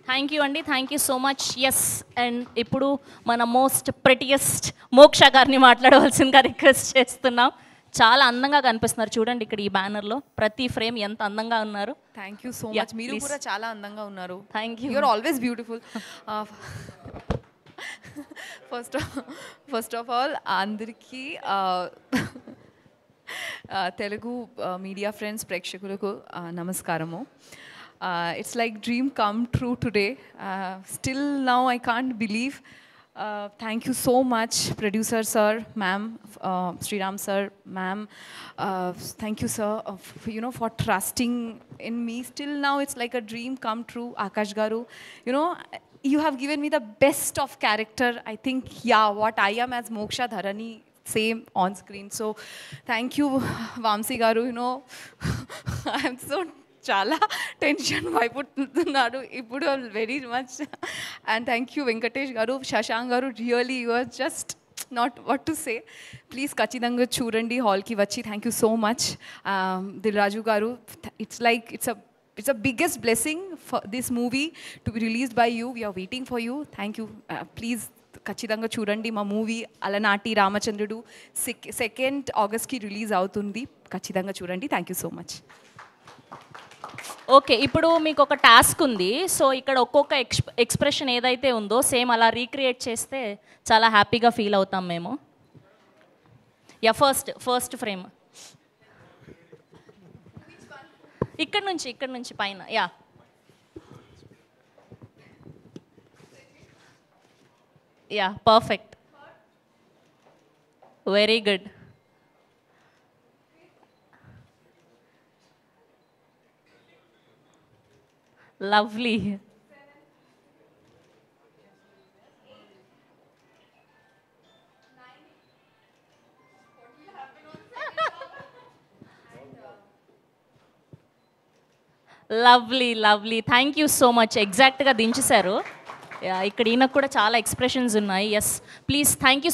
Thank you అండి, thank you so much. Yes, and ఇప్పుడు మన మోస్ట్ ప్రెటియెస్ట్ మోక్ష గారిని మాట్లాడవలసిందిగా రిక్వెస్ట్ చేస్తున్నాం. చాలా అందంగా కనిపిస్తున్నారు చూడండి ఇక్కడ ఈ బ్యానర్లో, ప్రతి ఫ్రేమ్ ఎంత అందంగా ఉన్నారు. Thank you so much. మీరు కూడా చాలా అందంగా ఉన్నారు. Thank you. You're always beautiful. First of all అందరికీ తెలుగు మీడియా ఫ్రెండ్స్ ప్రేక్షకులకు నమస్కారము. It's like dream come true today. Still now I can't believe. Thank you so much, producer sir, ma'am, Sriram sir, ma'am. Thank you sir, for trusting in me. Still now it's like a dream come true. Akash garu, you have given me the best of character. I think, what I am as Moksha Dharani, same on screen. So thank you Vamsi garu. I am so చాలా tension భయపడుతున్నాడు ఇప్పుడు very much. And thank you Venkatesh గారు, శశాంక్ గారు, really you are just not what to say. Please ఖచ్చితంగా చూడండి హాల్కి వచ్చి. Thank you so much Dil Raju గారు. It's a biggest blessing for this movie to be released by you. We are waiting for you. Thank you. Please ఖచ్చితంగా చూడండి మా movie అలనాటి రామచంద్రుడు 2nd ఆగస్ట్కి రిలీజ్ అవుతుంది. ఖచ్చితంగా చూడండి. Thank you so much. Okay, ఇప్పుడు మీకు ఒక టాస్క్ ఉంది. సో ఇక్కడ ఒక్కొక్క ఎక్స్ప్రెషన్ ఏదైతే ఉందో సేమ్ అలా రీక్రియేట్ చేస్తే చాలా హ్యాపీగా ఫీల్ అవుతాం మేము. ఫస్ట్ ఫ్రేమ్ ఇక్కడ నుంచి పైన. Yeah perfect, very good. Lovely. Lovely. Thank you so much. ఎగ్జాక్ట్గా దించేశారు. ఇక్కడ ఈయనకు కూడా చాలా ఎక్స్ప్రెషన్స్ ఉన్నాయి. Yes please, thank you.